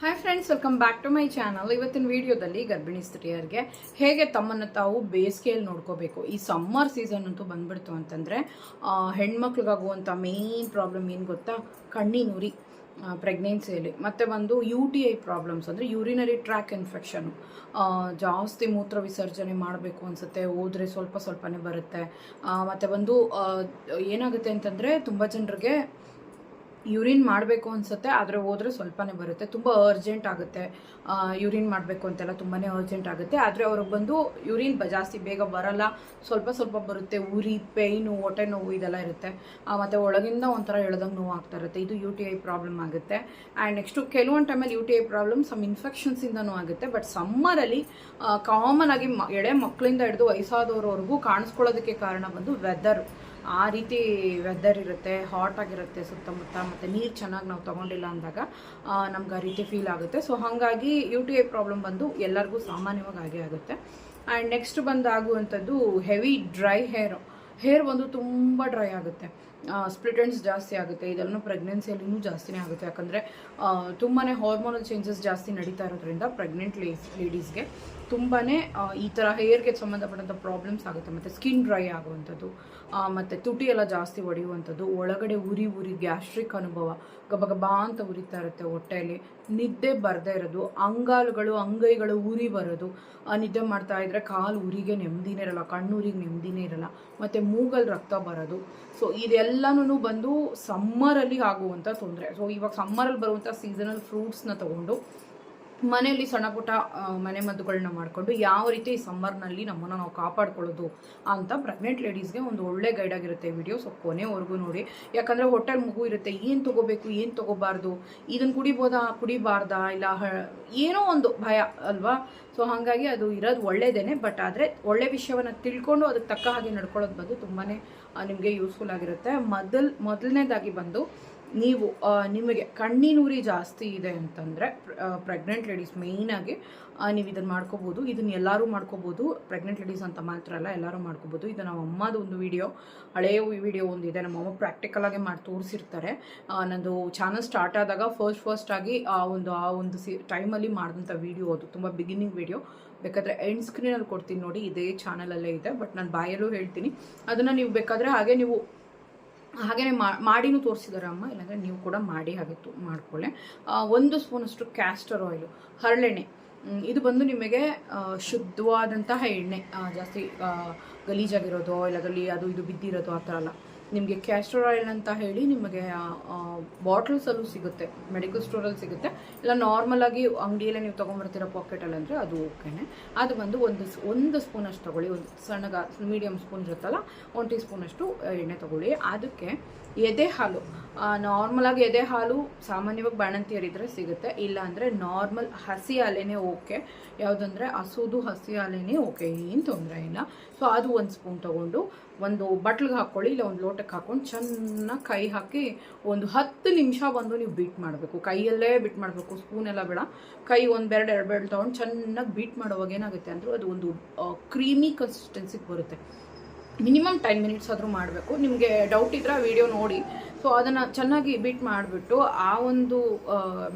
Hi friends, welcome back to my channel. ಇವತ್ತಿನ ವಿಡಿಯೋದಲ್ಲಿ ಗರ್ಭಿಣಿ ಸ್ತ್ರೀಯರಿಗೆ ಹೇಗೆ ತಮ್ಮನ್ನು ತಾವು ಬೇಸಿಗೆಯಲ್ಲಿ ನೋಡ್ಕೋಬೇಕು. ಈ ಸಮ್ಮರ್ ಸೀಸನ್ ಅಂತೂ ಬಂದ್ಬಿಡ್ತು ಅಂತಂದರೆ ಹೆಣ್ಮಕ್ಳಿಗಾಗುವಂಥ ಮೇನ್ ಪ್ರಾಬ್ಲಮ್ ಏನು ಗೊತ್ತಾ? ಕಣ್ಣಿನ ಉರಿ ಪ್ರೆಗ್ನೆನ್ಸಿಯಲ್ಲಿ, ಮತ್ತು ಒಂದು UTI ಪ್ರಾಬ್ಲಮ್ಸ್ ಅಂದರೆ ಯೂರಿನರಿ ಟ್ರ್ಯಾಕ್ ಇನ್ಫೆಕ್ಷನು. ಜಾಸ್ತಿ ಮೂತ್ರ ವಿಸರ್ಜನೆ ಮಾಡಬೇಕು ಅನಿಸುತ್ತೆ, ಹೋದರೆ ಸ್ವಲ್ಪನೇ ಬರುತ್ತೆ. ಮತ್ತು ಒಂದು ಏನಾಗುತ್ತೆ ಅಂತಂದರೆ ತುಂಬ ಜನರಿಗೆ ಯೂರಿನ್ ಮಾಡಬೇಕು ಅನಿಸುತ್ತೆ, ಆದರೆ ಹೋದರೆ ಸ್ವಲ್ಪನೇ ಬರುತ್ತೆ. ತುಂಬ ಅರ್ಜೆಂಟ್ ಆಗುತ್ತೆ ಯೂರಿನ್ ಮಾಡಬೇಕು ಅಂತೆಲ್ಲ, ತುಂಬಾ ಅರ್ಜೆಂಟ್ ಆಗುತ್ತೆ. ಆದರೆ ಅವ್ರಿಗೆ ಬಂದು ಯೂರಿನ್ ಜಾಸ್ತಿ ಬೇಗ ಬರಲ್ಲ, ಸ್ವಲ್ಪ ಬರುತ್ತೆ. ಉರಿ, ಪೇಯ್ನು, ಹೊಟ್ಟೆ ನೋವು ಇದೆಲ್ಲ ಇರುತ್ತೆ. ಮತ್ತು ಒಳಗಿಂದ ಒಂಥರ ಎಳ್ದಂಗೆ ನೋವು ಆಗ್ತಾ ಇರುತ್ತೆ. ಇದು UTI ಪ್ರಾಬ್ಲಮ್ ಆಗುತ್ತೆ. ಆ್ಯಂಡ್ ನೆಕ್ಸ್ಟು ಕೆಲವೊಂದು ಟೈಮಲ್ಲಿ UTI ಪ್ರಾಬ್ಲಮ್ ಸಮ್ ಇನ್ಫೆಕ್ಷನ್ಸಿಂದನೂ ಆಗುತ್ತೆ. ಬಟ್ ಸಮ್ಮರಲ್ಲಿ ಕಾಮನ್ ಆಗಿ ಎಳೆ ಮಕ್ಕಳಿಂದ ಹಿಡಿದು ವಯಸ್ಸಾದವ್ರವರೆಗೂ ಕಾಣಿಸ್ಕೊಳ್ಳೋದಕ್ಕೆ ಕಾರಣ ಬಂದು ವೆದರ್. ಆ ರೀತಿ ವೆದರ್ ಇರುತ್ತೆ, ಹಾಟ್ ಆಗಿರುತ್ತೆ ಸುತ್ತಮುತ್ತ, ಮತ್ತು ನೀರು ಚೆನ್ನಾಗಿ ನಾವು ತೊಗೊಂಡಿಲ್ಲ ಅಂದಾಗ ನಮ್ಗೆ ಆ ರೀತಿ ಫೀಲ್ ಆಗುತ್ತೆ. ಸೊ ಹಾಗಾಗಿ UTI ಪ್ರಾಬ್ಲಮ್ ಬಂದು ಎಲ್ಲರಿಗೂ ಸಾಮಾನ್ಯವಾಗಿ ಆಗೇ ಆಗುತ್ತೆ. ಆ್ಯಂಡ್ ನೆಕ್ಸ್ಟ್ ಬಂದು ಆಗುವಂಥದ್ದು ಹೆವಿ ಡ್ರೈ ಹೇರ್ ಒಂದು ತುಂಬ ಡ್ರೈ ಆಗುತ್ತೆ, ಸ್ಪ್ಲಿಟ್ ಎಂಡ್ಸ್ ಜಾಸ್ತಿ ಆಗುತ್ತೆ. ಇದೆಲ್ಲ ಪ್ರೆಗ್ನೆನ್ಸಿಯಲ್ಲಿ ಇನ್ನೂ ಜಾಸ್ತಿನೇ ಆಗುತ್ತೆ, ಯಾಕಂದರೆ ತುಂಬಾ ಹಾರ್ಮೋನಲ್ ಚೇಂಜಸ್ ಜಾಸ್ತಿ ನಡೀತಾ ಇರೋದ್ರಿಂದ ಪ್ರೆಗ್ನೆಂಟ್ ಲೇಡೀಸ್ಗೆ ತುಂಬಾ ಈ ಥರ ಹೇರ್ಗೆ ಸಂಬಂಧಪಟ್ಟಂಥ ಪ್ರಾಬ್ಲಮ್ಸ್ ಆಗುತ್ತೆ. ಮತ್ತು ಸ್ಕಿನ್ ಡ್ರೈ ಆಗುವಂಥದ್ದು, ಮತ್ತು ತುಟಿ ಎಲ್ಲ ಜಾಸ್ತಿ ಒಡೆಯುವಂಥದ್ದು, ಒಳಗಡೆ ಉರಿ ಗ್ಯಾಸ್ಟ್ರಿಕ್ ಅನುಭವ, ಗಬಗಬಾ ಅಂತ ಉರಿತಾ ಇರುತ್ತೆ ಹೊಟ್ಟೆಯಲ್ಲಿ, ನಿದ್ದೆ ಬರದೇ ಇರೋದು, ಅಂಗೈಗಳು ಉರಿ ಬರೋದು, ನಿದ್ದೆ ಮಾಡ್ತಾ ಇದ್ದರೆ ಕಾಲು ಉರಿಗೆ ನೆಮ್ಮದಿನೇ ಇರಲ್ಲ, ಕಣ್ಣೂರಿಗೆ ನೆಮ್ಮದಿನೇ ಇರಲ್ಲ, ಮತ್ತು ಮೂಗಲ್ಲಿ ರಕ್ತ ಬರೋದು. ಸೊ ಇದೆಲ್ಲನೂ ಬಂದು ಸಮ್ಮರಲ್ಲಿ ಆಗುವಂಥ ತೊಂದರೆ. ಸೊ ಇವಾಗ ಸಮ್ಮರಲ್ಲಿ ಬರುವಂಥ ಸೀಸನಲ್ ಫ್ರೂಟ್ಸ್ನ ತೊಗೊಂಡು ಮನೆಯಲ್ಲಿ ಸಣ್ಣ ಪುಟ್ಟ ಮನೆ ಮದ್ದುಗಳನ್ನ ಮಾಡಿಕೊಂಡು ಯಾವ ರೀತಿ ಈ ಸಮ್ಮರ್ನಲ್ಲಿ ನಮ್ಮನ್ನು ನಾವು ಕಾಪಾಡ್ಕೊಳ್ಳೋದು ಅಂತ ಪ್ರೆಗ್ನೆಂಟ್ ಲೇಡೀಸ್ಗೆ ಒಂದು ಒಳ್ಳೆ ಗೈಡ್ ಆಗಿರುತ್ತೆ ವಿಡಿಯೋ. ಸೊ ಕೊನೆವರೆಗೂ ನೋಡಿ, ಯಾಕಂದರೆ ಹೊಟ್ಟೆಲ್ ಮಗು ಇರುತ್ತೆ, ಏನು ತೊಗೋಬೇಕು ಏನು ತೊಗೋಬಾರ್ದು, ಇದನ್ನು ಕುಡಿಬಾರ್ದಾ ಇಲ್ಲ ಏನೋ ಒಂದು ಭಯ ಅಲ್ವಾ. ಸೊ ಹಾಗಾಗಿ ಅದು ಇರೋದು ಒಳ್ಳೆಯದೇನೆ. ಬಟ್ ಆದರೆ ಒಳ್ಳೆ ವಿಷಯವನ್ನು ತಿಳ್ಕೊಂಡು ಅದಕ್ಕೆ ತಕ್ಕ ಹಾಗೆ ನಡ್ಕೊಳ್ಳೋದು ಬಂದು ತುಂಬಾ ನಿಮಗೆ ಯೂಸ್ಫುಲ್ ಆಗಿರುತ್ತೆ. ಮೊದಲನೇದಾಗಿ ಬಂದು ನೀವು ನಿಮಗೆ ಕಣ್ಣಿನೂರಿ ಜಾಸ್ತಿ ಇದೆ ಅಂತಂದರೆ ಪ್ರೆಗ್ನೆಂಟ್ ಲೇಡೀಸ್ ಮೇಯ್ನಾಗಿ ನೀವು ಇದನ್ನು ಮಾಡ್ಕೋಬೋದು. ಇದನ್ನು ಎಲ್ಲರೂ ಮಾಡ್ಕೋಬೋದು, ಪ್ರೆಗ್ನೆಂಟ್ ಲೇಡೀಸ್ ಅಂತ ಮಾತ್ರ ಅಲ್ಲ, ಎಲ್ಲರೂ ಮಾಡ್ಕೋಬೋದು. ಇದು ನಮ್ಮ ಅಮ್ಮದು ಒಂದು ಹಳೆಯ ವಿಡಿಯೋ ಒಂದಿದೆ, ನಮ್ಮಮ್ಮ ಪ್ರಾಕ್ಟಿಕಲಾಗಿ ಮಾಡಿ ತೋರಿಸಿರ್ತಾರೆ. ನಂದು ಚಾನಲ್ ಸ್ಟಾರ್ಟ್ ಆದಾಗ ಫಸ್ಟ್ ಆಗಿ ಆ ಒಂದು ಟೈಮಲ್ಲಿ ಮಾಡಿದಂಥ ವಿಡಿಯೋ ಅದು, ತುಂಬ ಬಿಗಿನಿಂಗ್ ವಿಡಿಯೋ. ಬೇಕಾದರೆ ಎಂಡ್ ಸ್ಕ್ರೀನಲ್ಲಿ ಕೊಡ್ತೀನಿ ನೋಡಿ, ಇದೇ ಚಾನಲಲ್ಲೇ ಇದೆ. ಬಟ್ ನಾನು ಬಾಯಲ್ಲೂ ಹೇಳ್ತೀನಿ, ಅದನ್ನು ನೀವು ಬೇಕಾದರೆ ಹಾಗೇನೆ ಮಾಡಿನೂ ತೋರಿಸಿದ್ದಾರೆ ಅಮ್ಮ, ಇಲ್ಲಾಂದರೆ ನೀವು ಕೂಡ ಮಾಡಿ ಹಾಗೆ ಮಾಡ್ಕೊಳ್ಳಿ. 1 ಸ್ಪೂನಷ್ಟು ಕ್ಯಾಸ್ಟರ್ ಆಯಿಲು, ಹರಳೆಣ್ಣೆ. ಇದು ಬಂದು ನಿಮಗೆ ಶುದ್ಧವಾದಂತಹ ಎಣ್ಣೆ, ಜಾಸ್ತಿ ಗಲೀಜಾಗಿರೋದು ಇಲ್ಲ ಅದರಲ್ಲಿ ಅದು ಇದು ಬಿದ್ದಿರೋದು ಆ ಥರ ಅಲ್ಲ. ನಿಮಗೆ ಕ್ಯಾಸ್ಟರ್ ಆಯಿಲ್ ಅಂತ ಹೇಳಿ ನಿಮಗೆ ಬಾಟಲ್ಸಲ್ಲೂ ಸಿಗುತ್ತೆ, ಮೆಡಿಕಲ್ ಸ್ಟೋರಲ್ಲಿ ಸಿಗುತ್ತೆ, ಇಲ್ಲ ನಾರ್ಮಲಾಗಿ ಅಂಗಡಿಯಲ್ಲೇ ನೀವು ತೊಗೊಂಬರ್ತೀರ ಪಾಕೆಟಲ್ಲಿ ಅಂದರೆ ಅದು ಓಕೆನೆ. ಅದು ಬಂದು ಒಂದು ಸ್ಪೂನಷ್ಟು ತೊಗೊಳ್ಳಿ, ಒಂದು ಸಣ್ಣಗ ಮೀಡಿಯಮ್ ಸ್ಪೂನ್ ಇರುತ್ತಲ್ಲ, 1 ಟೀ ಸ್ಪೂನಷ್ಟು ಎಣ್ಣೆ ತೊಗೊಳ್ಳಿ. ಅದಕ್ಕೆ ಎದೆ ಹಾಲು, ನಾರ್ಮಲಾಗಿ ಎದೆ ಹಾಲು ಸಾಮಾನ್ಯವಾಗಿ ಬಾಣಂತಿಯರಿದ್ರೆ ಸಿಗುತ್ತೆ, ಇಲ್ಲ ಅಂದರೆ ನಾರ್ಮಲ್ ಹಸಿ ಹಾಲೇನೇ ಓಕೆ. ಯಾವುದಂದರೆ ಹಸುದು ಹಸಿ ಹಾಲೇನೇ ಓಕೆ, ಏನು ತೊಂದರೆ ಇಲ್ಲ. ಸೊ ಅದು 1 ಸ್ಪೂನ್ ತೊಗೊಂಡು ಒಂದು ಬಟ್ಲಿಗೆ ಹಾಕ್ಕೊಳ್ಳಿ, ಇಲ್ಲ ಒಂದು ಲೋಟಕ್ಕೆ ಹಾಕ್ಕೊಂಡು ಚೆನ್ನಾಗಿ ಕೈ ಹಾಕಿ ಒಂದು 10 ನಿಮಿಷ ಬಂದು ನೀವು ಬೀಟ್ ಮಾಡಬೇಕು. ಕೈಯಲ್ಲೇ ಬೀಟ್ ಮಾಡಬೇಕು, ಸ್ಪೂನೆಲ್ಲ ಬೇಡ. ಕೈ 1 ಬೆರಳು 2 ಬೆರಳು ತೊಗೊಂಡು ಚೆನ್ನಾಗಿ ಬೀಟ್ ಮಾಡುವಾಗ ಏನಾಗುತ್ತೆ ಅಂದರೆ ಅದು ಒಂದು ಕ್ರೀಮಿ ಕನ್ಸಿಸ್ಟೆನ್ಸಿಗೆ ಬರುತ್ತೆ. ಮಿನಿಮಮ್ 10 ಮಿನಿಟ್ಸ್ ಆದರೂ ಮಾಡಬೇಕು. ನಿಮಗೆ ಡೌಟ್ ಇದ್ದರೆ ಆ ವಿಡಿಯೋ ನೋಡಿ. ಸೊ ಅದನ್ನು ಚೆನ್ನಾಗಿ ಬೀಟ್ ಮಾಡಿಬಿಟ್ಟು ಆ ಒಂದು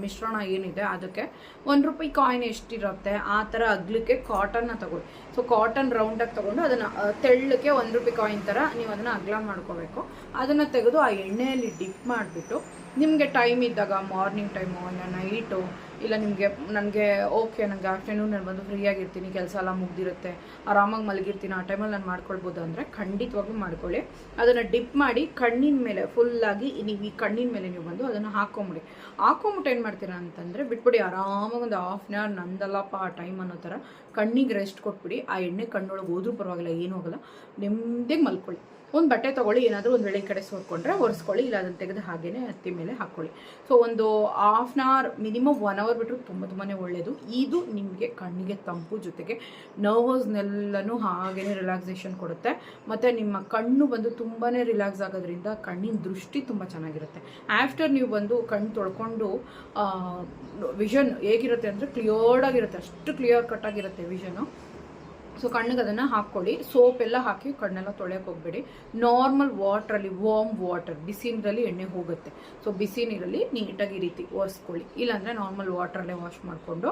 ಮಿಶ್ರಣ ಏನಿದೆ ಅದಕ್ಕೆ ₹1 ಕಾಯಿನ್ ಎಷ್ಟಿರುತ್ತೆ ಆ ಥರ ಅಗ್ಲಿಕ್ಕೆ ಕಾಟನ್ನ ತಗೊಳ್ಳಿ. ಸೊ ಕಾಟನ್ ರೌಂಡಾಗಿ ತೊಗೊಂಡು ಅದನ್ನು ತೆಳ್ಳಕ್ಕೆ ₹1 ಕಾಯಿನ್ ಥರ ನೀವು ಅದನ್ನು ಅಗ್ಲ ಮಾಡ್ಕೋಬೇಕು. ಅದನ್ನು ತೆಗೆದು ಆ ಎಣ್ಣೆಯಲ್ಲಿ ಡಿಪ್ ಮಾಡಿಬಿಟ್ಟು ನಿಮಗೆ ಟೈಮ್ ಇದ್ದಾಗ, ಮಾರ್ನಿಂಗ್ ಟೈಮು ಇಲ್ಲ ನೈಟು, ಇಲ್ಲ ನನಗೆ ಆಫ್ಟರ್ನೂನಲ್ಲಿ ಬಂದು ಫ್ರೀಯಾಗಿರ್ತೀನಿ, ಕೆಲಸ ಎಲ್ಲ ಮುಗ್ದಿರುತ್ತೆ, ಆರಾಮಾಗಿ ಮಲಗಿರ್ತೀನಿ, ಆ ಟೈಮಲ್ಲಿ ನಾನು ಮಾಡ್ಕೊಳ್ಬೋದು ಅಂದರೆ ಖಂಡಿತವಾಗ್ಲೂ ಮಾಡ್ಕೊಳ್ಳಿ. ಅದನ್ನು ಡಿಪ್ ಮಾಡಿ ಕಣ್ಣಿನ ಮೇಲೆ ಫುಲ್ಲಾಗಿ ನೀವು ಈ ಕಣ್ಣಿನ ಮೇಲೆ ನೀವು ಬಂದು ಅದನ್ನು ಹಾಕೊಂಬಿಟ್ಟು ಏನು ಮಾಡ್ತೀರಾ ಅಂತಂದರೆ ಬಿಟ್ಬಿಡಿ. ಆರಾಮಾಗಿ ಒಂದು ½ an hour, ನಂದಲ್ಲಪ್ಪ ಆ ಟೈಮ್ ಅನ್ನೋ ಥರ ಕಣ್ಣಿಗೆ ರೆಸ್ಟ್ ಕೊಟ್ಬಿಡಿ. ಆ ಎಣ್ಣೆ ಕಣ್ಣೊಳಗೆ ಹೋದ್ರೂ ಪರವಾಗಿಲ್ಲ, ಏನೂ ಹೋಗಲ್ಲ, ನೆಮ್ಮದಿಗೆ ಮಲ್ಕೊಳ್ಳಿ. ಒಂದು ಬಟ್ಟೆ ತೊಗೊಳ್ಳಿ, ಏನಾದರೂ ಒಂದು ವೇಳೆ ಈ ಕಡೆ ಸೋರ್ಕೊಂಡ್ರೆ ಒರೆಸ್ಕೊಳ್ಳಿ, ಇಲ್ಲ ಅದನ್ನು ತೆಗೆದು ಹಾಗೇ ಹತ್ತಿ ಮೇಲೆ ಹಾಕ್ಕೊಳ್ಳಿ. ಸೊ ಒಂದು ½ an hour, ಮಿನಿಮಮ್ 1 hour ಬಿಟ್ಟರು ತುಂಬಾ ಒಳ್ಳೆಯದು. ಇದು ನಿಮಗೆ ಕಣ್ಣಿಗೆ ತಂಪು, ಜೊತೆಗೆ ನರ್ವಸ್ನೆಲ್ಲನೂ ಹಾಗೇ ರಿಲ್ಯಾಕ್ಸೇಷನ್ ಕೊಡುತ್ತೆ. ಮತ್ತು ನಿಮ್ಮ ಕಣ್ಣು ಬಂದು ತುಂಬಾ ರಿಲ್ಯಾಕ್ಸ್ ಆಗೋದ್ರಿಂದ ಕಣ್ಣಿನ ದೃಷ್ಟಿ ತುಂಬ ಚೆನ್ನಾಗಿರುತ್ತೆ. ಆಫ್ಟರ್ ನೀವು ಬಂದು ಕಣ್ಣು ತೊಳ್ಕೊಂಡು ವಿಷನ್ ಹೇಗಿರುತ್ತೆ ಅಂದರೆ ಕ್ಲಿಯರ್ಡಾಗಿರುತ್ತೆ, ಅಷ್ಟು ಕ್ಲಿಯರ್ ಕಟ್ಟಾಗಿರುತ್ತೆ ವಿಷನು. ಸೊ ಕಣ್ಣಿಗೆ ಅದನ್ನು ಹಾಕ್ಕೊಳ್ಳಿ. ಸೋಪ್ ಎಲ್ಲ ಹಾಕಿ ಕಣ್ಣೆಲ್ಲ ತೊಳೆಯೋಕೆ ಹೋಗ್ಬೇಡಿ. ನಾರ್ಮಲ್ ವಾಟ್ರಲ್ಲಿ, ವಾರ್ಮ್ ವಾಟರ್, ಬಿಸಿ ನೀರಲ್ಲಿ ಎಣ್ಣೆ ಹೋಗುತ್ತೆ. ಸೊ ಬಿಸಿ ನೀರಲ್ಲಿ ನೀಟಾಗಿ ಈ ರೀತಿ ಒರೆಸ್ಕೊಳ್ಳಿ. ಇಲ್ಲಾಂದರೆ ನಾರ್ಮಲ್ ವಾಟ್ರಲ್ಲೇ ವಾಶ್ ಮಾಡಿಕೊಂಡು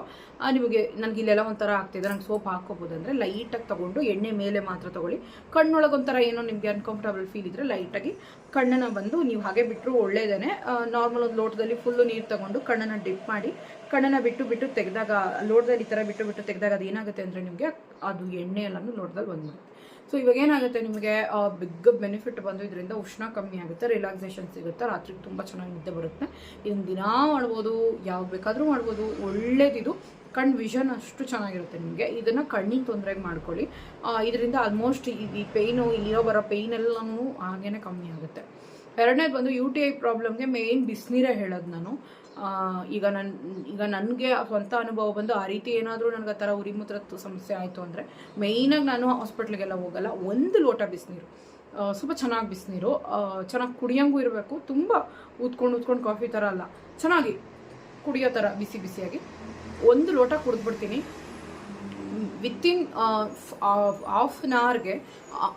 ನಿಮಗೆ ನನಗೆ ಇಲ್ಲೆಲ್ಲ ಒಂಥರ ಆಗ್ತಿದೆ, ನಂಗೆ ಸೋಪ್ ಹಾಕೋಬೋದು ಅಂದರೆ ಲೈಟಾಗಿ ತೊಗೊಂಡು ಎಣ್ಣೆ ಮೇಲೆ ಮಾತ್ರ ತೊಗೊಳ್ಳಿ. ಕಣ್ಣೊಳಗೆ ಒಂಥರ ಏನೋ ನಿಮಗೆ ಅನ್ಕಂಫರ್ಟಬಲ್ ಫೀಲ್ ಇದ್ದರೆ ಲೈಟಾಗಿ ಕಣ್ಣನ್ನು ಬಂದು ನೀವು ಹಾಗೆ ಬಿಟ್ಟರು ಒಳ್ಳೆಯದೇ. ನಾರ್ಮಲ್ ಒಂದು ಲೋಟದಲ್ಲಿ ಫುಲ್ಲು ನೀರು ತೊಗೊಂಡು ಕಣ್ಣನ್ನು ಡಿಪ್ ಮಾಡಿ ಕಣ್ಣನ್ನು ಬಿಟ್ಟು ತೆಗೆದಾಗ, ಲೋಟದಲ್ಲಿ ಈ ಥರ ಬಿಟ್ಟು ತೆಗೆದಾಗ ಅದು ಏನಾಗುತ್ತೆ ಅಂದರೆ ನಿಮಗೆ ಅದು ಎಣ್ಣೆ ಎಲ್ಲನೂ ಲೋಟದಲ್ಲಿ ಬಂದ್ಬಿಡುತ್ತೆ. ಸೊ ಇವಾಗ ಏನಾಗುತ್ತೆ ನಿಮಗೆ ಬಿಗ್ ಬೆನಿಫಿಟ್ ಬಂದು ಇದರಿಂದ ಉಷ್ಣ ಕಮ್ಮಿ ಆಗುತ್ತೆ, ರಿಲ್ಯಾಕ್ಸೇಷನ್ ಸಿಗುತ್ತೆ, ರಾತ್ರಿಗೆ ತುಂಬ ಚೆನ್ನಾಗಿ ನಿದ್ದೆ ಬರುತ್ತೆ. ಇದನ್ನು ದಿನ ಮಾಡ್ಬೋದು, ಯಾವಾಗ ಬೇಕಾದರೂ ಮಾಡ್ಬೋದು, ಒಳ್ಳೇದಿದು. ಕಣ್ಣು ವಿಷನ್ ಅಷ್ಟು ಚೆನ್ನಾಗಿರುತ್ತೆ ನಿಮಗೆ. ಇದನ್ನು ಕಣ್ಣಿನ ತೊಂದರೆಗೆ ಮಾಡ್ಕೊಳ್ಳಿ. ಇದರಿಂದ ಆಲ್ಮೋಸ್ಟ್ ಈ ಪೇಯ್ನು, ಇಲ್ಲಿರೋ ಬರೋ ಪೇಯ್ನ್ ಎಲ್ಲನೂ ಹಾಗೇ ಕಮ್ಮಿ ಆಗುತ್ತೆ. ಎರಡನೇದು ಬಂದು UTI ಪ್ರಾಬ್ಲಮ್ಗೆ ಮೇಯ್ನ್ ಬಿಸಿನೀರೇ ಹೇಳೋದು ನಾನು. ಈಗ ನನಗೆ ಸ್ವಂತ ಅನುಭವ ಬಂದು ಆ ರೀತಿ ಏನಾದರೂ ನನಗೆ ಆ ಥರ ಉರಿಮೂತ್ರದ ಸಮಸ್ಯೆ ಆಯಿತು ಅಂದರೆ ಮೇಯ್ನಾಗಿ ನಾನು ಹಾಸ್ಪಿಟ್ಲಿಗೆಲ್ಲ ಹೋಗಲ್ಲ. 1 ಲೋಟ ಬಿಸಿನೀರು, ಸ್ವಲ್ಪ ಚೆನ್ನಾಗಿ ಬಿಸಿನೀರು, ಚೆನ್ನಾಗಿ ಕುಡಿಯೋಂಗೂ ಇರಬೇಕು, ತುಂಬ ಊದ್ಕೊಂಡು ಕಾಫಿ ಥರ ಅಲ್ಲ, ಚೆನ್ನಾಗಿ ಕುಡಿಯೋ ಥರ ಬಿಸಿಯಾಗಿ 1 ಲೋಟ ಕುಡಿದ್ಬಿಡ್ತೀನಿ. ವಿತಿನ್ ಹಾಫ್ ಆನ್ ಅವರ್ಗೆ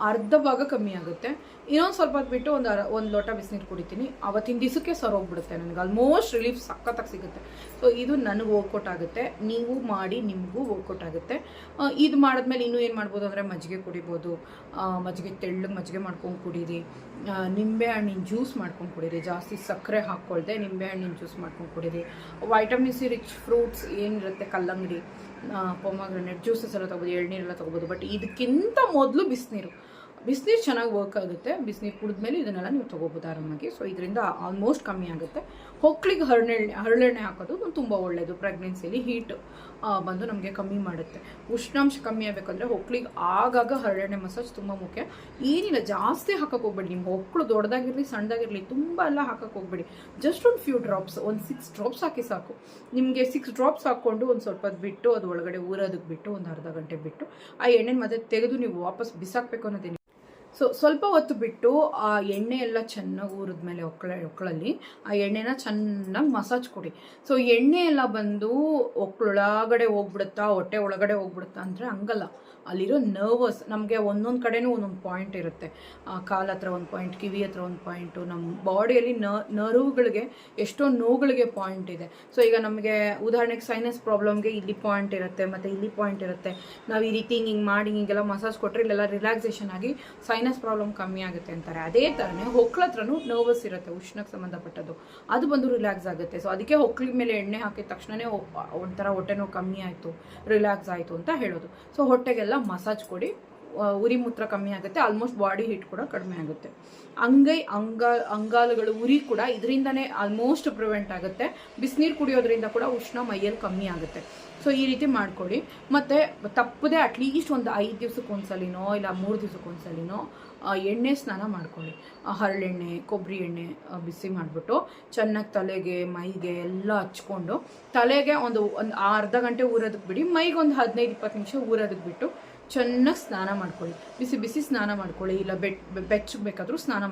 ಅರ್ಧ ಭಾಗ ಕಮ್ಮಿ ಆಗುತ್ತೆ. ಇನ್ನೊಂದು ಸ್ವಲ್ಪ ಹೊತ್ತು ಬಿಟ್ಟು ಒಂದು ಲೋಟ ಬಿಸಿನೀರು ಕುಡಿತೀನಿ. ಅವತ್ತಿನ ದಿವಸಕ್ಕೆ ಸರೋಗ್ಬಿಡುತ್ತೆ ನನಗೆ, ಆಲ್ಮೋಸ್ಟ್ ರಿಲೀಫ್ ಸಖತ್ತಾಗಿ ಸಿಗುತ್ತೆ. ಸೊ ಇದು ನನಗೆ ವರ್ಕೌಟ್ ಆಗುತ್ತೆ, ನೀವು ಮಾಡಿ ನಿಮಗೂ ವರ್ಕೌಟ್ ಆಗುತ್ತೆ. ಇದು ಮಾಡಿದ್ಮೇಲೆ ಇನ್ನೂ ಏನು ಮಾಡ್ಬೋದು ಅಂದರೆ ಮಜ್ಜಿಗೆ ಕುಡಿಬೋದು. ತೆಳ್ಳಗೆ ಮಜ್ಜಿಗೆ ಮಾಡ್ಕೊಂಡು ಕುಡೀರಿ. ನಿಂಬೆ ಹಣ್ಣಿನ ಜ್ಯೂಸ್ ಮಾಡ್ಕೊಂಡು ಕುಡೀರಿ, ಜಾಸ್ತಿ ಸಕ್ಕರೆ ಹಾಕ್ಕೊಳ್ದೆ ನಿಂಬೆ ಹಣ್ಣಿನ ಜ್ಯೂಸ್ ಮಾಡ್ಕೊಂಡು ಕುಡೀರಿ. ವೈಟಮಿನ್ ಸಿ ರಿಚ್ ಫ್ರೂಟ್ಸ್ ಏನಿರುತ್ತೆ, ಕಲ್ಲಂಗಡಿ, ಪೊಮಾಗ್ರನೇಟ್ ಜ್ಯೂಸಸ್ ಎಲ್ಲ ತೊಗೋಬೋದು, ಎಳ್ನೀರೆಲ್ಲ ತೊಗೋಬೋದು. ಬಟ್ ಇದಕ್ಕಿಂತ ಮೊದಲು ಬಿಸಿನೀರು ಚೆನ್ನಾಗಿ ವರ್ಕ್ ಆಗುತ್ತೆ. ಬಿಸಿನೀರು ಕುಡಿದ್ಮೇಲೆ ಇದನ್ನೆಲ್ಲ ನೀವು ತೊಗೋಬೋದು ಆರಾಮಾಗಿ. ಸೊ ಇದರಿಂದ ಆಲ್ಮೋಸ್ಟ್ ಕಮ್ಮಿ ಆಗುತ್ತೆ. ಹೊಕ್ಕಳಿಗೆ ಹರಳೆಣ್ಣೆ ಹಾಕೋದು ತುಂಬ ಒಳ್ಳೆಯದು. ಪ್ರೆಗ್ನೆನ್ಸಿಲಿ ಹೀಟ್ ಬಂದು ನಮಗೆ ಕಮ್ಮಿ ಮಾಡುತ್ತೆ. ಉಷ್ಣಾಂಶ ಕಮ್ಮಿ ಆಗಬೇಕಂದ್ರೆ ಹೊಕ್ಕಳಿಗೆ ಆಗಾಗ ಹರಳೆಣ್ಣೆ ಮಸಾಜ್ ತುಂಬ ಮುಖ್ಯ. ಏನಿಲ್ಲ, ಜಾಸ್ತಿ ಹಾಕೋಕೆ ಹೋಗ್ಬೇಡಿ. ನಿಮ್ಮ ಹೊಕ್ಕಳು ದೊಡ್ಡದಾಗಿರಲಿ ಸಣ್ಣದಾಗಿರಲಿ ತುಂಬ ಎಲ್ಲ ಹಾಕೋಕೆ ಹೋಗ್ಬೇಡಿ. ಜಸ್ಟ್ ಒಂದು ಫ್ಯೂ ಡ್ರಾಪ್ಸ್, ಒಂದು 6 ಡ್ರಾಪ್ಸ್ ಹಾಕಿ ಸಾಕು. ನಿಮಗೆ 6 ಡ್ರಾಪ್ಸ್ ಹಾಕ್ಕೊಂಡು ಒಂದು ಸ್ವಲ್ಪ ಹೊತ್ತು ಬಿಟ್ಟು ಅದು ಒಳಗಡೆ ಊರೋದಕ್ಕೆ ಬಿಟ್ಟು ಒಂದು ಅರ್ಧ ಗಂಟೆ ಬಿಟ್ಟು ಆ ಎಣ್ಣೆ ಮತ್ತೆ ತೆಗೆದು ನೀವು ವಾಪಸ್ ಬಿಸಾಕಬೇಕು ಅನ್ನೋದೇನು. ಸೊ ಸ್ವಲ್ಪ ಹೊತ್ತು ಬಿಟ್ಟು ಆ ಎಣ್ಣೆ ಎಲ್ಲ ಚೆನ್ನಾಗಿ ಊರಿದ್ಮೇಲೆ ಹೊಕ್ಕಳಲ್ಲಿ ಆ ಎಣ್ಣೆನ ಚೆನ್ನಾಗಿ ಮಸಾಜ್ ಕೊಡಿ. ಸೊ ಎಣ್ಣೆ ಎಲ್ಲ ಬಂದು ಹೊಕ್ಕಳೊಳಗಡೆ ಹೋಗ್ಬಿಡುತ್ತಾ, ಹೊಟ್ಟೆ ಒಳಗಡೆ ಹೋಗ್ಬಿಡುತ್ತಾ ಅಂದರೆ ಹಂಗಲ್ಲ. ಅಲ್ಲಿರೋ ನರ್ವಸ್ ನಮಗೆ ಒಂದೊಂದು ಕಡೆನೂ ಒಂದೊಂದು ಪಾಯಿಂಟ್ ಇರುತ್ತೆ. ಕಾಲ ಹತ್ರ ಒಂದು ಪಾಯಿಂಟ್, ಕಿವಿ ಹತ್ರ ಒಂದು ಪಾಯಿಂಟು, ನಮ್ಮ ಬಾಡಿಯಲ್ಲಿ ನರ್ವ್ಗಳಿಗೆ ಎಷ್ಟೋ ನೋವುಗಳಿಗೆ ಪಾಯಿಂಟ್ ಇದೆ. ಸೊ ಈಗ ನಮಗೆ ಉದಾಹರಣೆಗೆ ಸೈನಸ್ ಪ್ರಾಬ್ಲಮ್ಗೆ ಇಲ್ಲಿ ಪಾಯಿಂಟ್ ಇರುತ್ತೆ, ಮತ್ತು ಇಲ್ಲಿ ಪಾಯಿಂಟ್ ಇರುತ್ತೆ. ನಾವು ಈ ರೀತಿ ಹಿಂಗೆ ಮಾಡಿ ಹಿಂಗೆಲ್ಲ ಮಸಾಜ್ ಕೊಟ್ಟರೆ ಇಲ್ಲೆಲ್ಲ ರಿಲ್ಯಾಕ್ಸೇಷನ್ ಆಗಿ ಸೈನಸ್ ಪ್ರಾಬ್ಲಮ್ ಕಮ್ಮಿ ಆಗುತ್ತೆ ಅಂತಾರೆ. ಅದೇ ಥರನೇ ಹೊಕ್ಕಳ ಹತ್ರನೂ ನರ್ವಸ್ ಇರುತ್ತೆ, ಉಷ್ಣಕ್ಕೆ ಸಂಬಂಧಪಟ್ಟದ್ದು, ಅದು ಬಂದು ರಿಲ್ಯಾಕ್ಸ್ ಆಗುತ್ತೆ. ಸೊ ಅದಕ್ಕೆ ಹೊಕ್ಕಳಿಗೆ ಮೇಲೆ ಎಣ್ಣೆ ಹಾಕಿದ ತಕ್ಷಣವೇ ಒಂಥರ ಹೊಟ್ಟೆ ನೋವು ಕಮ್ಮಿ ಆಯಿತು, ರಿಲ್ಯಾಕ್ಸ್ ಆಯಿತು ಅಂತ ಹೇಳೋದು. ಸೊ ಹೊಟ್ಟೆಗೆಲ್ಲ ಮಸಾಜ್ ಕೊಡಿ, ಉರಿ ಮೂತ್ರ ಕಮ್ಮಿ ಆಗುತ್ತೆ, ಆಲ್ಮೋಸ್ಟ್ ಬಾಡಿ ಹೀಟ್ ಕೂಡ ಕಡಿಮೆ ಆಗುತ್ತೆ. ಅಂಗಾಲುಗಳು ಉರಿ ಕೂಡ ಇದರಿಂದನೇ ಆಲ್ಮೋಸ್ಟ್ ಪ್ರಿವೆಂಟ್ ಆಗುತ್ತೆ. ಬಿಸಿನೀರು ಕುಡಿಯೋದ್ರಿಂದ ಕೂಡ ಉಷ್ಣ ಮೈಯಲ್ಲಿ ಕಮ್ಮಿ ಆಗುತ್ತೆ. ಸೊ ಈ ರೀತಿ ಮಾಡ್ಕೊಳ್ಳಿ. ಮತ್ತು ತಪ್ಪದೆ ಅಟ್ಲೀಸ್ಟ್ ಒಂದು 5 ದಿವಸಕ್ಕೊಂದ್ಸಲಿನೋ ಇಲ್ಲ 3 ದಿವಸಕ್ಕೊಂದ್ಸಲಿನೋ ಎಣ್ಣೆ ಸ್ನಾನ ಮಾಡ್ಕೊಳ್ಳಿ. ಹರಳೆಣ್ಣೆ, ಕೊಬ್ಬರಿ ಎಣ್ಣೆ ಬಿಸಿ ಮಾಡಿಬಿಟ್ಟು ಚೆನ್ನಾಗಿ ತಲೆಗೆ ಮೈಗೆ ಎಲ್ಲ ಹಚ್ಕೊಂಡು, ತಲೆಗೆ ಒಂದು ಅರ್ಧ ಗಂಟೆ ಊರೋದಕ್ಕೆ ಬಿಡಿ, ಮೈಗೆ ಒಂದು 15-20 ನಿಮಿಷ ಊರೋದಕ್ಕೆ ಬಿಟ್ಟು ಚೆನ್ನಾಗಿ ಸ್ನಾನ ಮಾಡ್ಕೊಳ್ಳಿ. ಬಿಸಿ ಸ್ನಾನ ಮಾಡ್ಕೊಳ್ಳಿ, ಇಲ್ಲ ಬೆಚ್ಚಗೆ ಬೇಕಾದರೂ ಸ್ನಾನ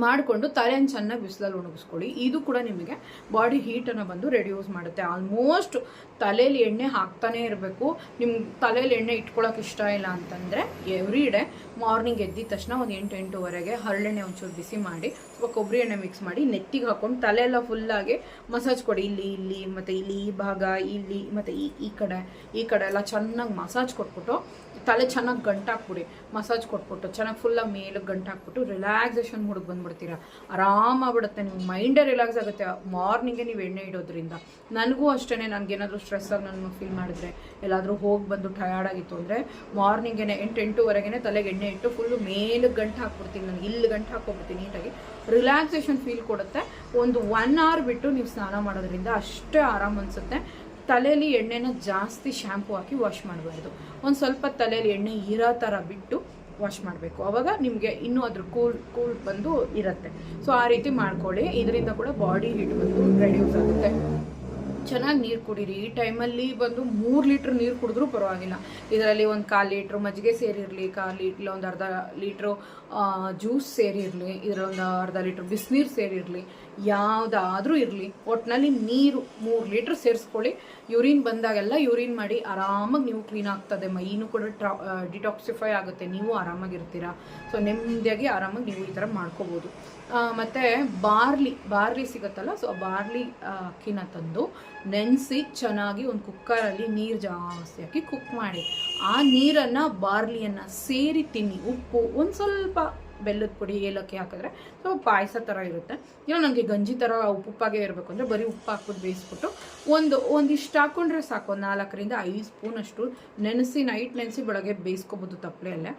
ಮಾಡಿಕೊಂಡು ತಲೆಯನ್ನು ಚೆನ್ನಾಗಿ ಬಿಸಿಲಲ್ಲಿ ಒಣಗಿಸ್ಕೊಳ್ಳಿ. ಇದು ಕೂಡ ನಿಮಗೆ ಬಾಡಿ ಹೀಟನ್ನು ಬಂದು ರೆಡ್ಯೂಸ್ ಮಾಡುತ್ತೆ. ಆಲ್ಮೋಸ್ಟ್ ತಲೆಯಲ್ಲಿ ಎಣ್ಣೆ ಹಾಕ್ತಾನೇ ಇರಬೇಕು. ನಿಮ್ಮ ತಲೆಯಲ್ಲಿ ಎಣ್ಣೆ ಇಟ್ಕೊಳ್ಳೋಕೆ ಇಷ್ಟ ಇಲ್ಲ ಅಂತಂದರೆ ಎವ್ರಿ ಡೇ ಮಾರ್ನಿಂಗ್ ಎದ್ದಿದ ತಕ್ಷಣ ಒಂದು 8-8ವರೆಗೆ ಹರಳೆಣ್ಣೆ ಒಂಚೂರು ಬಿಸಿ ಮಾಡಿ ಸ್ವಲ್ಪ ಕೊಬ್ಬರಿ ಎಣ್ಣೆ ಮಿಕ್ಸ್ ಮಾಡಿ ನೆತ್ತಿಗೆ ಹಾಕ್ಕೊಂಡು ತಲೆಯೆಲ್ಲ ಫುಲ್ಲಾಗಿ ಮಸಾಜ್ ಕೊಡಿ. ಇಲ್ಲಿ ಮತ್ತು ಇಲ್ಲಿ ಈ ಭಾಗ, ಇಲ್ಲಿ ಮತ್ತು ಈ ಕಡೆ ಎಲ್ಲ ಚೆನ್ನಾಗಿ ಮಸಾಜ್ ಕೊಟ್ಬಿಟ್ಟು ತಲೆ ಚೆನ್ನಾಗಿ ಗಂಟಾಕ್ಬಿಡಿ. ಮಸಾಜ್ ಕೊಟ್ಬಿಟ್ಟು ಚೆನ್ನಾಗಿ ಫುಲ್ಲಾಗಿ ಮೇಲಕ್ಕೆ ಗಂಟಾಕ್ಬಿಟ್ಟು ರಿಲ್ಯಾಕ್ಸೇಷನ್ ಮೂಡಿಗೆ ಬಂದುಬಿಡ್ತೀರಾ. ಆರಾಮಾಗ್ಬಿಡುತ್ತೆ, ನಿಮ್ಮ ಮೈಂಡೇ ರಿಲ್ಯಾಕ್ಸ್ ಆಗುತ್ತೆ ಮಾರ್ನಿಂಗೇ ನೀವು ಎಣ್ಣೆ ಇಡೋದ್ರಿಂದ. ನನಗೂ ಅಷ್ಟೇ, ನನಗೇನಾದರೂ ಸ್ಟ್ರೆಸ್ಸಾಗಿ ನಾನು ಫೀಲ್ ಮಾಡಿದ್ರೆ, ಎಲ್ಲಾದರೂ ಹೋಗಿ ಬಂದು ಟಯರ್ಡಾಗಿತ್ತು ಅಂದರೆ ಮಾರ್ನಿಂಗೇ 8-8ವರೆಗೆ ತಲೆಗೆ ಎಣ್ಣೆ ಇಟ್ಟು ಫುಲ್ಲು ಮೇಲಕ್ಕೆ ಗಂಟು ಹಾಕ್ಬಿಡ್ತೀನಿ. ನನಗೆ ಇಲ್ಲಿ ಗಂಟು ಹಾಕ್ಕೊಬಿಡ್ತೀನಿ, ನೀಟಾಗಿ ರಿಲ್ಯಾಕ್ಸೇಷನ್ ಫೀಲ್ ಕೊಡುತ್ತೆ. ಒಂದು 1 ಅವರ್ ಬಿಟ್ಟು ನೀವು ಸ್ನಾನ ಮಾಡೋದ್ರಿಂದ ಅಷ್ಟೇ ಆರಾಮ್ ಅನಿಸುತ್ತೆ. ತಲೆಯಲ್ಲಿ ಎಣ್ಣೆನ ಜಾಸ್ತಿ ಶ್ಯಾಂಪು ಹಾಕಿ ವಾಶ್ ಮಾಡಬಾರ್ದು. ಒಂದು ಸ್ವಲ್ಪ ತಲೆಯಲ್ಲಿ ಎಣ್ಣೆ ಇರೋ ಥರ ಬಿಟ್ಟು ವಾಶ್ ಮಾಡಬೇಕು. ಆವಾಗ ನಿಮಗೆ ಇನ್ನೂ ಅದ್ರ ಕೂಲ್ ಬಂದು ಇರುತ್ತೆ. ಸೊ ಆ ರೀತಿ ಮಾಡ್ಕೊಳ್ಳಿ. ಇದರಿಂದ ಕೂಡ ಬಾಡಿ ಹೀಟ್ ಬಂದು ರೆಡ್ಯೂಸ್ ಆಗುತ್ತೆ. ಚೆನ್ನಾಗಿ ನೀರು ಕುಡೀರಿ. ಈ ಟೈಮಲ್ಲಿ ಬಂದು 3 ಲೀಟ್ರ್ ನೀರು ಕುಡಿದ್ರೂ ಪರವಾಗಿಲ್ಲ. ಇದರಲ್ಲಿ ಒಂದು 1/4 ಲೀಟ್ರ್ ಮಜ್ಜಿಗೆ ಸೇರಿರಲಿ, 1/4 ಲೀಟ್ರ್ ಒಂದು ಅರ್ಧ ಲೀಟ್ರು ಜ್ಯೂಸ್ ಸೇರಿರಲಿ, ಇದರೊಂದು ಅರ್ಧ ಲೀಟ್ರ್ ಬಿಸಿನೀರು ಸೇರಿರಲಿ. ಯಾವುದಾದ್ರೂ ಇರಲಿ, ಒಟ್ಟಿನಲ್ಲಿ ನೀರು 3 ಲೀಟ್ರ್ ಸೇರಿಸ್ಕೊಳ್ಳಿ. ಯೂರಿನ್ ಬಂದಾಗೆಲ್ಲ ಯೂರಿನ್ ಮಾಡಿ ಆರಾಮಾಗಿ ನೀವು ಕ್ಲೀನ್ ಆಗ್ತದೆ. ಮೈನೂ ಕೂಡ ಡಿಟಾಕ್ಸಿಫೈ ಆಗುತ್ತೆ, ನೀವು ಆರಾಮಾಗಿರ್ತೀರಾ. ಸೊ ನೆಮ್ಮದಿಯಾಗಿ ಆರಾಮಾಗಿ ನೀವು ಈ ಥರ ಮಾಡ್ಕೋಬೋದು. ಮತ್ತು ಬಾರ್ಲಿ ಸಿಗುತ್ತಲ್ಲ, ಸೊ ಬಾರ್ಲಿ ಅಕ್ಕಿನ ತಂದು ನೆನೆಸಿ ಚೆನ್ನಾಗಿ ಒಂದು ಕುಕ್ಕರಲ್ಲಿ ನೀರು ಜಾಸ್ತಿ ಹಾಕಿ ಕುಕ್ ಮಾಡಿ, ಆ ನೀರನ್ನು ಬಾರ್ಲಿಯನ್ನು ಸೇರಿ ತಿನ್ನಿ. ಉಪ್ಪು, ಒಂದು ಸ್ವಲ್ಪ ಬೆಲ್ಲದ ಪುಡಿ, ಏಲಕ್ಕಿ ಹಾಕಿದ್ರೆ ಸೊ ಪಾಯಸ ಥರ ಇರುತ್ತೆ. ಇಲ್ಲ ನನಗೆ ಗಂಜಿ ಥರ ಉಪ್ಪಾಗೇ ಇರಬೇಕು ಅಂದರೆ ಬರೀ ಉಪ್ಪು ಹಾಕ್ಬಿಟ್ಟು ಬೇಯಿಸ್ಬಿಟ್ಟು ಒಂದಿಷ್ಟು ಹಾಕ್ಕೊಂಡ್ರೆ ಸಾಕು. 4-5 ಸ್ಪೂನಷ್ಟು ನೆನೆಸಿ, ನೈಟ್ ನೆನೆಸಿ ಬೆಳಗ್ಗೆ ಬೇಯಿಸ್ಕೊಬೋದು ತಪ್ಪಲೆಯಲ್ಲೇ.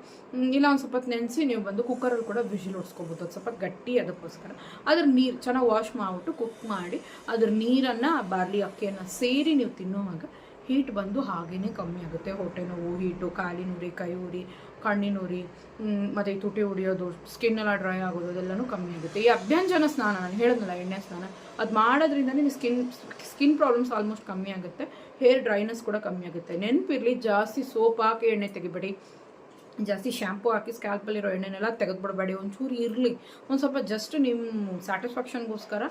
ಇಲ್ಲ ಒಂದು ಸ್ವಲ್ಪ ನೆನೆಸಿ ನೀವು ಬಂದು ಕುಕ್ಕರಲ್ಲಿ ಕೂಡ ವಿಜಿಲ್ ಹೊಡ್ಸ್ಕೊಬೋದು. ಅದು ಸ್ವಲ್ಪ ಗಟ್ಟಿ, ಅದಕ್ಕೋಸ್ಕರ ಅದ್ರ ನೀರು ಚೆನ್ನಾಗಿ ವಾಶ್ ಮಾಡಿಬಿಟ್ಟು ಕುಕ್ ಮಾಡಿ ಅದ್ರ ನೀರನ್ನು ಬಾರ್ಲಿ ಅಕ್ಕಿಯನ್ನು ಸೇರಿ ನೀವು ತಿನ್ನುವಾಗ ಹೀಟ್ ಬಂದು ಹಾಗೇ ಕಮ್ಮಿ ಆಗುತ್ತೆ. ಹೊಟ್ಟೆ ನೋವು, ಹೀಟು, ಕಾಲಿನ ಉರಿ, ಕೈ ಉರಿ, ಕಣ್ಣಿನ ಉರಿ, ಮತ್ತು ತುಟಿ ಉರಿಯೋದು, ಸ್ಕಿನ್ನೆಲ್ಲ ಡ್ರೈ ಆಗೋದು, ಅದೆಲ್ಲನೂ ಕಮ್ಮಿ ಆಗುತ್ತೆ. ಈ ಅಭ್ಯಂಜನ ಸ್ನಾನ ನಾನು ಹೇಳಿದ್ನಲ್ಲ, ಎಣ್ಣೆ ಸ್ನಾನ, ಅದು ಮಾಡೋದ್ರಿಂದ ನಿಮ್ಮ ಸ್ಕಿನ್ ಪ್ರಾಬ್ಲಮ್ಸ್ ಆಲ್ಮೋಸ್ಟ್ ಕಮ್ಮಿ ಆಗುತ್ತೆ. ಹೇರ್ ಡ್ರೈನೆಸ್ ಕೂಡ ಕಮ್ಮಿ ಆಗುತ್ತೆ. ನೆನಪಿರಲಿ, ಜಾಸ್ತಿ ಸೋಪ್ ಹಾಕಿ ಎಣ್ಣೆ ತೆಗಿಬೇಡಿ, ಜಾಸ್ತಿ ಶ್ಯಾಂಪು ಹಾಕಿ ಸ್ಕ್ಯಾಲ್ಪಲ್ಲಿರೋ ಎಣ್ಣೆನೆಲ್ಲ ತೆಗೆದುಬಿಡಬೇಡಿ. ಒಂಚೂರು ಇರಲಿ, ಒಂದು ಸ್ವಲ್ಪ ಜಸ್ಟ್ ನಿಮ್ಮ ಸ್ಯಾಟಿಸ್ಫ್ಯಾಕ್ಷನ್ಗೋಸ್ಕರ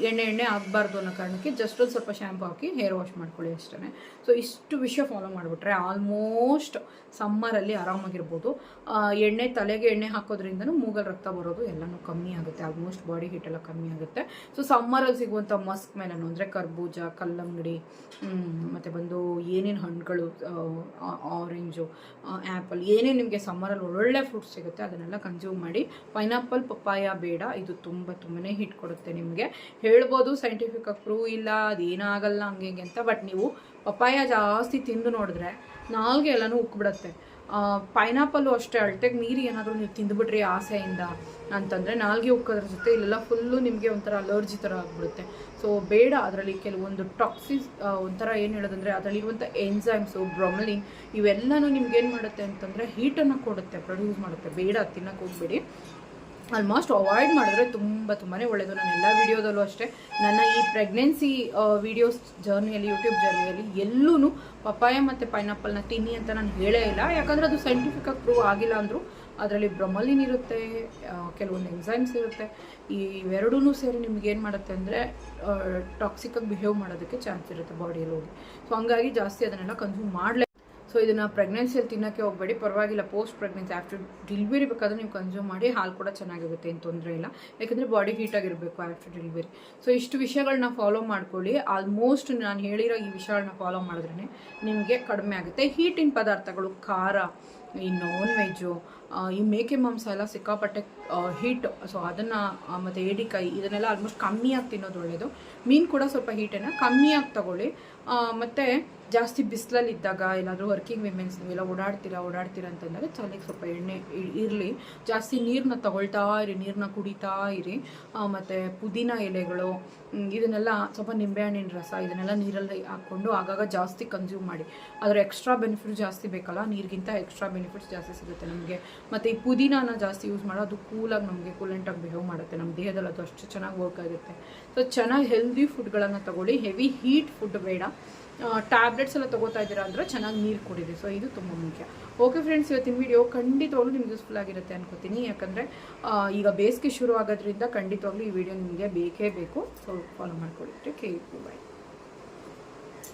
ಎಣ್ಣೆ ಆಗಬಾರ್ದು ಅನ್ನೋ ಕಾರಣಕ್ಕೆ ಜಸ್ಟ್ ಒಂದು ಸ್ವಲ್ಪ ಶ್ಯಾಂಪು ಹಾಕಿ ಹೇರ್ ವಾಶ್ ಮಾಡ್ಕೊಳ್ಳಿ ಅಷ್ಟೇ. ಸೊ ಇಷ್ಟು ವಿಷಯ ಫಾಲೋ ಮಾಡಿಬಿಟ್ರೆ ಆಲ್ಮೋಸ್ಟ್ ಸಮ್ಮರಲ್ಲಿ ಆರಾಮಾಗಿರ್ಬೋದು. ತಲೆಗೆ ಎಣ್ಣೆ ಹಾಕೋದ್ರಿಂದನೂ ಮೂಗಲ್ಲಿ ರಕ್ತ ಬರೋದು ಎಲ್ಲನೂ ಕಮ್ಮಿ ಆಗುತ್ತೆ. ಆಲ್ಮೋಸ್ಟ್ ಬಾಡಿ ಹೀಟೆಲ್ಲ ಕಮ್ಮಿ ಆಗುತ್ತೆ. ಸೊ ಸಮ್ಮರಲ್ಲಿ ಸಿಗುವಂಥ ಮಸ್ಕ್ ಮೆಲನ್ ಅಂದರೆ ಕರ್ಬೂಜ, ಕಲ್ಲಂಗಡಿ, ಮತ್ತು ಬಂದು ಏನೇನು ಹಣ್ಣುಗಳು, ಆರೆಂಜು, ಆ್ಯಪಲ್, ಏನೇನು ನಿಮಗೆ ಸಮ್ಮರಲ್ಲಿ ಒಳ್ಳೊಳ್ಳೆ ಫ್ರೂಟ್ಸ್ ಸಿಗುತ್ತೆ ಅದನ್ನೆಲ್ಲ ಕನ್ಸ್ಯೂಮ್ ಮಾಡಿ. ಪೈನಾಪಲ್, ಪಪ್ಪಾಯ ಬೇಡ, ಇದು ತುಂಬಾ ಹಿಟ್ ಕೊಡುತ್ತೆ. ನಿಮಗೆ ಹೇಳ್ಬೋದು ಸೈಂಟಿಫಿಕ್ ಆಗಿ ಪ್ರೂವ್ ಇಲ್ಲ, ಅದೇನಾಗಲ್ಲ ಹಂಗೆ ಅಂತ, ಬಟ್ ನೀವು ಪಪ್ಪಾಯ ಜಾಸ್ತಿ ತಿಂದು ನೋಡಿದ್ರೆ ನಾಲ್ಗೆ ಎಲ್ಲನೂ ಉಕ್ಬಿಡುತ್ತೆ. ಪೈನಾಪಲ್ಲು ಅಷ್ಟೇ, ಅಳತೆಗೆ ಮೀರಿ ಏನಾದರೂ ನೀವು ತಿಂದುಬಿಟ್ರಿ ಆಸೆಯಿಂದ ಅಂತಂದರೆ ನಾಲ್ಗೆ ಉಕ್ಕೋದ್ರ ಜೊತೆ ಇಲ್ಲೆಲ್ಲ ಫುಲ್ಲು ನಿಮಗೆ ಒಂಥರ ಅಲರ್ಜಿ ಥರ ಆಗಿಬಿಡುತ್ತೆ. ಸೊ ಬೇಡ. ಅದರಲ್ಲಿ ಕೆಲವೊಂದು ಟಾಕ್ಸಿಸ್ ಒಂಥರ ಏನು ಹೇಳೋದಂದರೆ ಅದರಲ್ಲಿರುವಂಥ ಎನ್ಸೈಮ್ಸು, ಬ್ರೊಮಲಿನ್, ಇವೆಲ್ಲನೂ ನಿಮ್ಗೇನು ಮಾಡುತ್ತೆ ಅಂತಂದರೆ ಹೀಟನ್ನು ಕೊಡುತ್ತೆ, ಪ್ರೊಡ್ಯೂಸ್ ಮಾಡುತ್ತೆ. ಬೇಡ, ತಿನ್ನಕ್ಕೆ ಹೋಗಬೇಡಿ. ಆಲ್ಮೋಸ್ಟ್ ಅವಾಯ್ಡ್ ಮಾಡಿದ್ರೆ ತುಂಬಾ ಒಳ್ಳೆಯದು. ನಾನು ಎಲ್ಲ ವೀಡಿಯೋದಲ್ಲೂ ಅಷ್ಟೇ, ನನ್ನ ಈ ಪ್ರೆಗ್ನೆನ್ಸಿ ವೀಡಿಯೋಸ್ ಜರ್ನಿಯಲ್ಲಿ, ಯೂಟ್ಯೂಬ್ ಜರ್ನಿಯಲ್ಲಿ ಎಲ್ಲೂ ಪಪ್ಪಾಯ ಮತ್ತು ಪೈನಾಪಲ್ನ ತಿನ್ನಿ ಅಂತ ನಾನು ಹೇಳೇ ಇಲ್ಲ. ಯಾಕಂದರೆ ಅದು ಸೈಂಟಿಫಿಕಾಗಿ ಪ್ರೂವ್ ಆಗಿಲ್ಲ ಅಂದರೂ ಅದರಲ್ಲಿ ಬ್ರೊಮಲಿನ್ ಇರುತ್ತೆ, ಕೆಲವೊಂದು ಎನ್ಸೈಮ್ಸ್ ಇರುತ್ತೆ. ಇವೆರಡೂ ಸೇರಿ ನಿಮ್ಗೆ ಏನು ಮಾಡುತ್ತೆ ಅಂದರೆ ಟಾಕ್ಸಿಕಾಗಿ ಬಿಹೇವ್ ಮಾಡೋದಕ್ಕೆ ಚಾನ್ಸ್ ಇರುತ್ತೆ ಬಾಡಿಯಲ್ಲಿ ಹೋಗಿ. ಸೊ ಹಂಗಾಗಿ ಜಾಸ್ತಿ ಅದನ್ನೆಲ್ಲ ಕನ್ಸ್ಯೂಮ್ ಮಾಡಲೇ. ಸೊ ಇದನ್ನು ಪ್ರೆಗ್ನೆನ್ಸಿಯಲ್ಲಿ ತಿನ್ನೋಕ್ಕೆ ಹೋಗಬೇಡಿ, ಪರವಾಗಿಲ್ಲ. ಪೋಸ್ಟ್ ಪ್ರೆಗ್ನೆನ್ಸಿ, ಆಫ್ಟರ್ ಡೆಲಿವರಿ ಬೇಕಾದ್ರೆ ನೀವು ಕನ್ಸ್ಯೂಮ್ ಮಾಡಿ. ಹಾಲು ಕೂಡ ಚೆನ್ನಾಗಿರುತ್ತೆ, ಏನು ತೊಂದರೆ ಇಲ್ಲ. ಯಾಕಂದರೆ ಬಾಡಿ ಹೀಟಾಗಿರಬೇಕು ಆಫ್ಟರ್ ಡೆಲಿವರಿ. ಸೊ ಇಷ್ಟು ವಿಷಯಗಳನ್ನ ಫಾಲೋ ಮಾಡ್ಕೊಳ್ಳಿ. ಆಲ್ಮೋಸ್ಟ್ ನಾನು ಹೇಳಿರೋ ಈ ವಿಷಯಗಳನ್ನ ಫಾಲೋ ಮಾಡಿದ್ರೇ ನಿಮಗೆ ಕಡಿಮೆ ಆಗುತ್ತೆ. ಹೀಟಿನ ಪದಾರ್ಥಗಳು, ಖಾರ, ಈ ನಾನ್ ವೆಜ್ಜು, ಈ ಮೇಕೆ ಮಾಂಸ ಎಲ್ಲ ಸಿಕ್ಕಾಪಟ್ಟೆ ಹೀಟ್. ಸೊ ಅದನ್ನು ಮತ್ತು ಏಡಿಕಾಯಿ ಇದನ್ನೆಲ್ಲ ಆಲ್ಮೋಸ್ಟ್ ಕಮ್ಮಿಯಾಗಿ ತಿನ್ನೋದು ಒಳ್ಳೆಯದು. ಮೀನು ಕೂಡ ಸ್ವಲ್ಪ ಹೀಟನ್ನು ಕಮ್ಮಿಯಾಗಿ ತಗೊಳ್ಳಿ. ಮತ್ತು ಜಾಸ್ತಿ ಬಿಸಿಲಲ್ಲಿದ್ದಾಗ, ಎಲ್ಲಾದರೂ ವರ್ಕಿಂಗ್ ವಿಮೆನ್ಸ್ ನೀವೆಲ್ಲ ಓಡಾಡ್ತೀರಾ ಅಂತಂದಾಗ ತಲೆಗೆ ಸ್ವಲ್ಪ ಎಣ್ಣೆ ಇರಲಿ. ಜಾಸ್ತಿ ನೀರನ್ನ ತಗೊಳ್ತಾ ಇರಿ, ನೀರನ್ನ ಕುಡಿತಾ ಇರಿ. ಮತ್ತು ಪುದೀನ ಎಲೆಗಳು, ಇದನ್ನೆಲ್ಲ ಸ್ವಲ್ಪ ನಿಂಬೆಹಣ್ಣಿನ ರಸ, ಇದನ್ನೆಲ್ಲ ನೀರಲ್ಲಿ ಹಾಕ್ಕೊಂಡು ಆಗಾಗ ಜಾಸ್ತಿ ಕನ್ಸ್ಯೂಮ್ ಮಾಡಿ. ಅದರ ಎಕ್ಸ್ಟ್ರಾ ಬೆನಿಫಿಟ್ಸ್ ಜಾಸ್ತಿ ಬೇಕಲ್ಲ, ನೀರಿಗಿಂತ ಎಕ್ಸ್ಟ್ರಾ ಬೆನಿಫಿಟ್ಸ್ ಜಾಸ್ತಿ ಸಿಗುತ್ತೆ ನಮಗೆ. ಮತ್ತು ಈ ಪುದೀನಾನ ಜಾಸ್ತಿ ಯೂಸ್ ಮಾಡೋ, ಅದು ಕೂಲಾಗಿ ನಮಗೆ ಕೂಲೆಂಟಾಗಿ ಬಿಹೇವ್ ಮಾಡುತ್ತೆ ನಮ್ಮ ದೇಹದಲ್ಲಿ, ಅದು ಅಷ್ಟು ಚೆನ್ನಾಗಿ ವರ್ಕ್ ಆಗುತ್ತೆ. ಸೊ ಚೆನ್ನಾಗಿ ಹೆಲ್ದಿ ಫುಡ್ಗಳನ್ನು ತಗೊಳ್ಳಿ. ಹೆವಿ ಹೀಟ್ ಫುಡ್ ಬೇಡ. ಟ್ಯಾಬ್ಲೆಟ್ಸ್ ಎಲ್ಲ ತೊಗೋತಾ ಇದ್ದೀರಾ ಅಂದರೆ ಚೆನ್ನಾಗಿ ನೀರು ಕುಡಿರಿ. ಸೊ ಇದು ತುಂಬ ಮುಖ್ಯ. ಓಕೆ ಫ್ರೆಂಡ್ಸ್, ಇವತ್ತಿನ ವಿಡಿಯೋ ಖಂಡಿತವಾಗ್ಲೂ ನಿಮ್ಗೆ ಯೂಸ್ಫುಲ್ ಆಗಿರುತ್ತೆ ಅನ್ಕೋತೀನಿ. ಯಾಕಂದರೆ ಈಗ ಬೇಸಿಗೆ ಶುರು ಆಗೋದ್ರಿಂದ ಖಂಡಿತವಾಗ್ಲೂ ಈ ವಿಡಿಯೋ ನಿಮಗೆ ಬೇಕೇ ಬೇಕು. ಸೊ ಫಾಲೋ ಮಾಡ್ಕೊಳ್ಳಿ. ಟೇಕ್ ಕೇರ್, ಬಾಯ್.